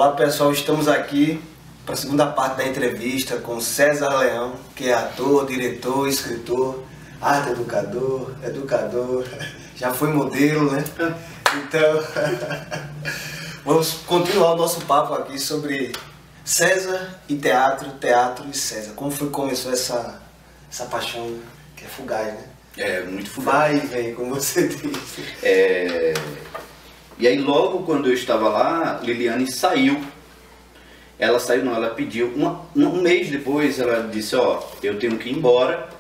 Olá pessoal, estamos aqui para a segunda parte da entrevista com César Leão, que é ator, diretor, escritor, arte educador, já foi modelo, né? Então, vamos continuar o nosso papo aqui sobre César e teatro, teatro e César. Como foi que começou essa paixão que é fugaz, né? É, muito fugaz. Vai e vem, como você disse. E aí logo quando eu estava lá, Liliane saiu. Ela saiu, não, ela pediu. Um mês depois ela disse, ó, eu tenho que ir embora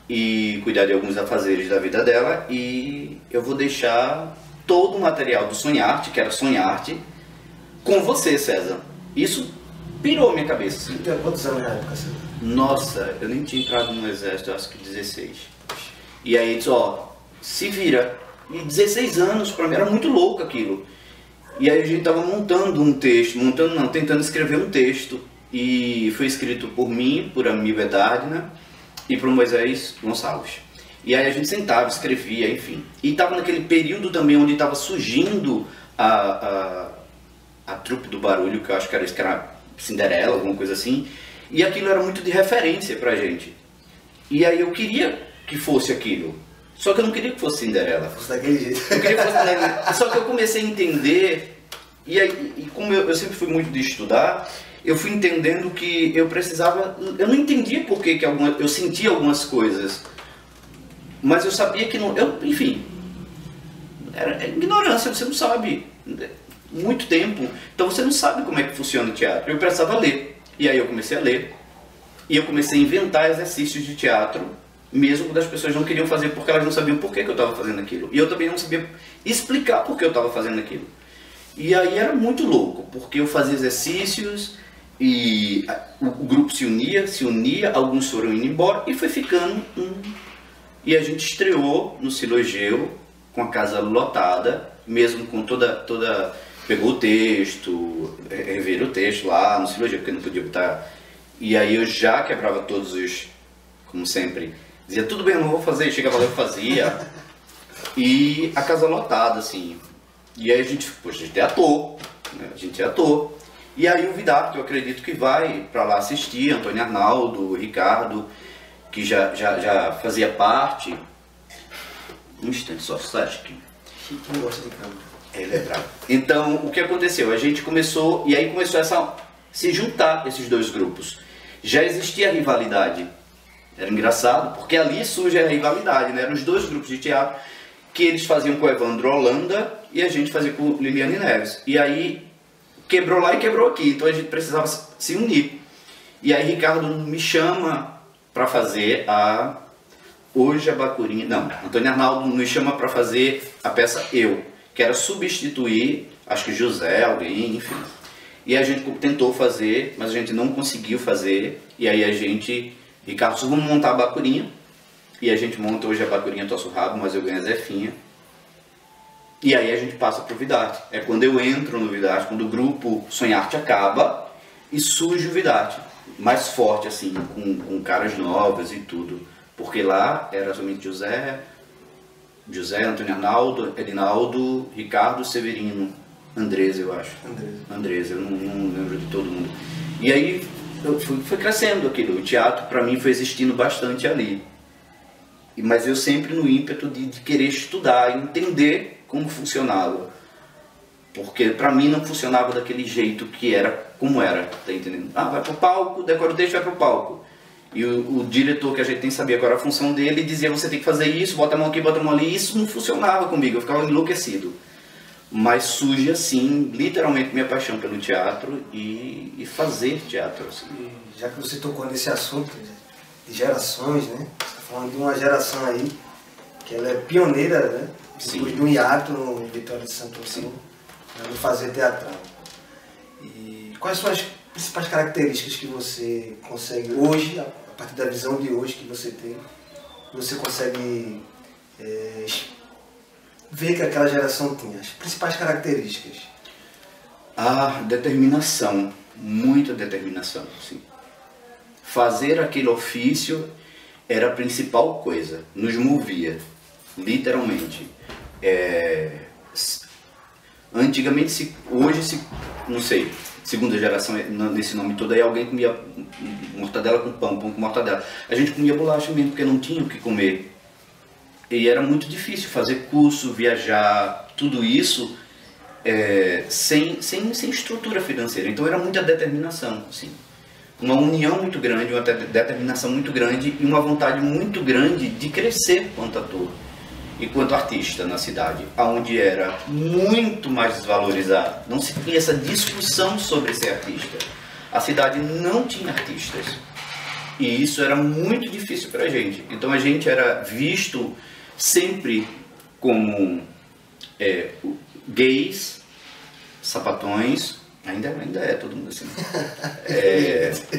e cuidar de alguns afazeres da vida dela e eu vou deixar todo o material do Sonharte, que era Sonharte, com você, César. Isso pirou minha cabeça. Assim. Você tem quantos anos na época, César? Nossa, eu nem tinha entrado no exército, eu acho que 16. E aí disse, ó, se vira. E 16 anos, pra mim era muito louco aquilo. E aí a gente tava montando um texto, tentando escrever um texto. E foi escrito por mim, por Amigo Edardna e por Moisés Gonçalves. E aí a gente sentava, escrevia, enfim. E tava naquele período também onde tava surgindo a trupe do barulho, que eu acho que era Cinderela, alguma coisa assim. E aquilo era muito de referência pra gente. E aí eu queria que fosse aquilo. Só que eu não queria que fosse Cinderela. Fosse daquele jeito. Eu queria que fosse daquele... Só que eu comecei a entender, e aí, como eu sempre fui muito de estudar, eu fui entendendo que eu precisava... Eu não entendia por que eu sentia algumas coisas, mas eu sabia que não... enfim, era ignorância, você não sabe. Muito tempo, então você não sabe como é que funciona o teatro. Eu precisava ler, e aí eu comecei a ler, e eu comecei a inventar exercícios de teatro, mesmo quando as pessoas não queriam fazer porque elas não sabiam por que eu estava fazendo aquilo. E eu também não sabia explicar por que eu estava fazendo aquilo. E aí era muito louco, porque eu fazia exercícios e o grupo se unia, alguns foram indo embora e foi ficando E a gente estreou no Silogeu com a casa lotada, mesmo com toda... Pegou o texto, reviram o texto lá no Silogeu, porque não podia botar... E aí eu já quebrava todos os... Como sempre... Dizia, tudo bem, eu não vou fazer, chegava lá e fazia. E a casa lotada, assim. E aí a gente, poxa, a gente é ator, né? A gente é ator. E aí o Vidar, que eu acredito que vai pra lá assistir, Antônio Arnaldo, Ricardo, que já fazia parte. Um instante só, acho que... Quem gosta de câmera? Ele é bravo. Então, o que aconteceu? A gente começou, e aí começou a se juntar esses dois grupos. Já existia rivalidade. Era engraçado, porque ali surge a rivalidade, né? Eram os dois grupos de teatro que eles faziam com o Evandro Holanda e a gente fazia com Liliane Neves. E aí quebrou lá e quebrou aqui, então a gente precisava se unir. E aí Ricardo me chama para fazer Hoje a Bacurinha... Não, Antônio Arnaldo me chama para fazer a peça Eu, que era substituir, acho que José, alguém, enfim. E a gente tentou fazer, mas a gente não conseguiu fazer, e aí a gente... Ricardo, vamos montar a Bacurinha. E a gente monta Hoje a Bacurinha Tosso o Rabo, mas eu ganho a Zefinha. E aí a gente passa pro Vidarte. É quando eu entro no Vidarte, quando o grupo Sonharte acaba e surge o Vidarte. Mais forte, assim, com caras novas e tudo. Porque lá era somente José, Antônio Arnaldo, Edinaldo, Ricardo, Severino, Andrés, eu acho. Andrés, eu não lembro de todo mundo. E aí... Foi crescendo aquilo, o teatro para mim foi existindo bastante ali. Mas eu sempre no ímpeto de querer estudar, entender como funcionava. Porque para mim não funcionava daquele jeito que era, como era, tá entendendo? Ah, vai pro palco, decora o texto, vai pro palco. E o diretor que a gente nem sabia qual era a função dele, dizia, você tem que fazer isso, bota a mão aqui, bota a mão ali. Isso não funcionava comigo, eu ficava enlouquecido. Mas surge assim, literalmente, minha paixão pelo teatro e fazer teatro. Assim. E já que você tocou nesse assunto de gerações, né? Você está falando de uma geração aí que ela é pioneira, né? Depois de um hiato no Vitória de Santo Antônio, no fazer teatral. E quais são as principais características que você consegue hoje, a partir da visão de hoje que você tem, você consegue ver que aquela geração tinha? As principais características? A determinação, muita determinação, sim. Fazer aquele ofício era a principal coisa, nos movia, literalmente. Antigamente, hoje, não sei, segunda geração, nesse nome todo aí, alguém comia mortadela com pão com mortadela. A gente comia bolacha mesmo, porque não tinha o que comer. E era muito difícil fazer curso, viajar, tudo isso sem estrutura financeira. Então era muita determinação, assim. Uma união muito grande, uma determinação muito grande e uma vontade muito grande de crescer quanto ator e quanto artista na cidade, onde era muito mais desvalorizado. Não se tinha essa discussão sobre ser artista. A cidade não tinha artistas. E isso era muito difícil para a gente. Então a gente era visto sempre como gays, sapatões, ainda é todo mundo assim,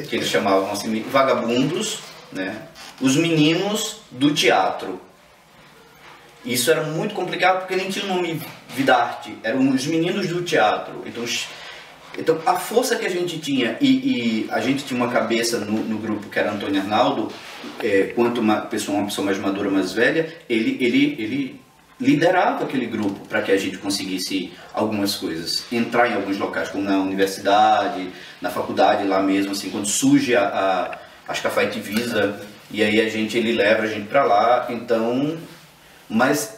que eles chamavam assim, vagabundos, né? Os meninos do teatro. Isso era muito complicado porque nem tinha o nome Vidarte, eram os meninos do teatro. Então a força que a gente tinha, e a gente tinha uma cabeça no grupo que era Antônio Arnaldo, quanto uma pessoa mais madura, mais velha, ele liderava aquele grupo para que a gente conseguisse algumas coisas, entrar em alguns locais, como na universidade, na faculdade lá mesmo, assim, quando surge acho que a Fight Visa, e aí ele leva a gente para lá. Então, mas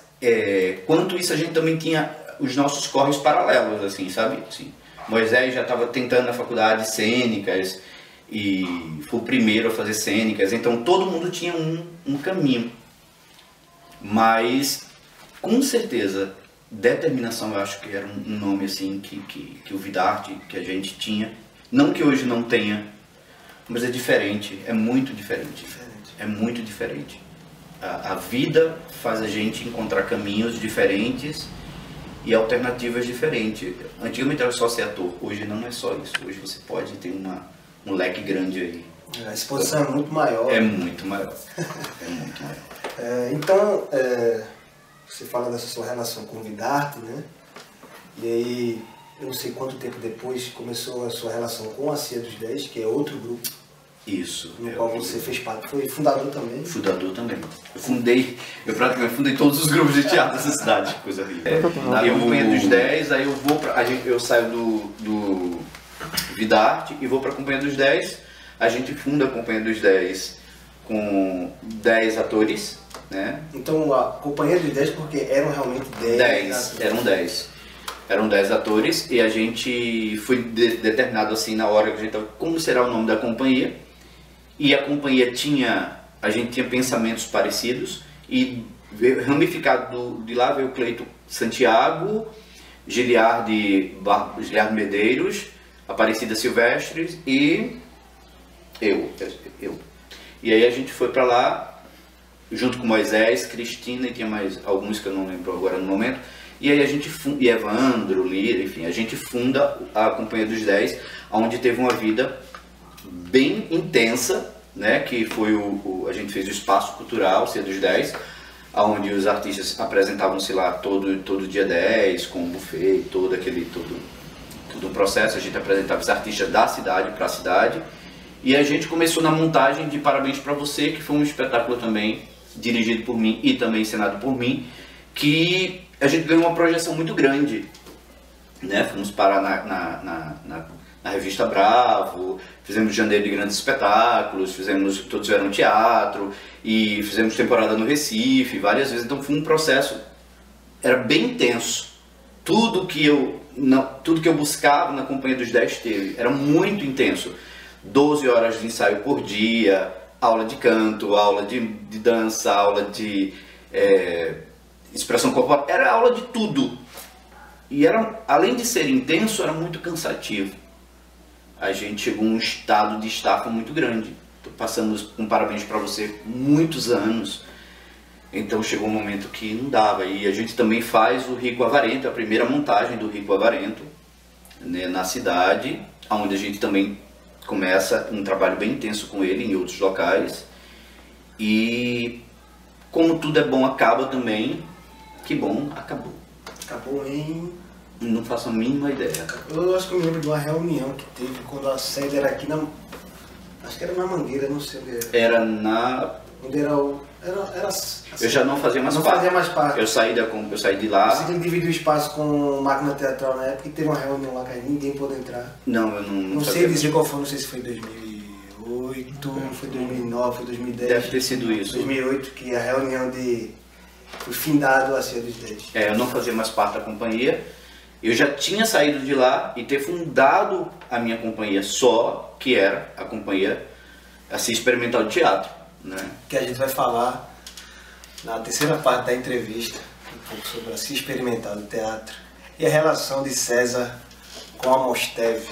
quanto isso a gente também tinha os nossos corres paralelos, assim, sabe? Assim, Moisés já estava tentando na faculdade cênicas e foi o primeiro a fazer cênicas, então todo mundo tinha um caminho. Mas, com certeza, determinação eu acho que era um nome assim que o Vidarte, que a gente tinha, não que hoje não tenha, mas é diferente, é muito diferente. É muito diferente. A vida faz a gente encontrar caminhos diferentes e alternativas diferentes. Antigamente era só ser ator, hoje não é só isso. Hoje você pode ter um leque grande aí. A exposição é muito maior. É muito maior. É muito maior. Então, você fala dessa sua relação com o Vidarte, né? E aí, eu não sei quanto tempo depois começou a sua relação com a Cia dos 10, que é outro grupo. Isso. No qual você fez parte, foi fundador também. Fundador também. Eu praticamente fundei todos os grupos de teatro dessa cidade, coisa horrível. Eu venho dos 10, aí eu saio do Vidarte e vou para a Companhia dos 10. A gente funda a Companhia dos 10 com 10 atores, né? Então a Companhia dos 10 porque eram realmente 10 Eram 10 atores e a gente foi determinado assim na hora que a gente estava, como será o nome da companhia. E a companhia a gente tinha pensamentos parecidos e ramificado de lá veio o Cleito Santiago, Giliardi Medeiros, Aparecida Silvestre e eu. E aí a gente foi para lá, junto com Moisés, Cristina e tinha mais alguns que eu não lembro agora no momento. E aí a gente e Evandro, Lira, enfim, a gente funda a Companhia dos 10, onde teve uma vida bem intensa, né? Que foi a gente fez o espaço cultural, Cia dos 10, onde os artistas apresentavam-se lá todo dia 10, com um buffet, todo um processo. A gente apresentava os artistas da cidade para a cidade. E a gente começou na montagem de Parabéns para Você, que foi um espetáculo também dirigido por mim e também encenado por mim, que a gente ganhou uma projeção muito grande, né? Fomos parar na revista Bravo, fizemos Janeiro de Grandes Espetáculos, fizemos Todos Vieram Teatro e fizemos temporada no Recife várias vezes. Então foi um processo, era bem intenso. Tudo que eu buscava na Companhia dos 10 teve, era muito intenso. 12 horas de ensaio por dia, aula de canto, aula de dança, aula de expressão corporal, era aula de tudo. E além de ser intenso, era muito cansativo. A gente chegou a um estado de estafa muito grande. Passamos um Parabéns para Você muitos anos. Então chegou um momento que não dava. E a gente também faz o Rico Avarento, a primeira montagem do Rico Avarento, né, na cidade, onde a gente também começa um trabalho bem intenso com ele em outros locais. E como tudo é bom, acaba também. Que bom, acabou. Acabou em... Não faço a mínima ideia. Eu acho que eu me lembro de uma reunião que teve quando a sede era aqui na... Acho que era na Mangueira, não sei onde era. Era na Quando era assim, Eu já não fazia mais não parte. fazia mais parte. Eu saí de lá. Você tem que dividir o espaço com máquina teatral na época e teve uma reunião lá que ninguém pôde entrar. Não, eu não Não fazia sei mais. dizer qual foi, não sei se foi 2008, foi 2009, foi 2010. Deve ter sido isso. 2008, que a reunião foi findado a Cia dos 10. Eu não fazia mais parte da companhia. Eu já tinha saído de lá e ter fundado a minha companhia só, que era a companhia assim, experimental de teatro, né? Que a gente vai falar na terceira parte da entrevista, um pouco sobre a Cia Experimental de Teatro e a relação de César com a Mosteve.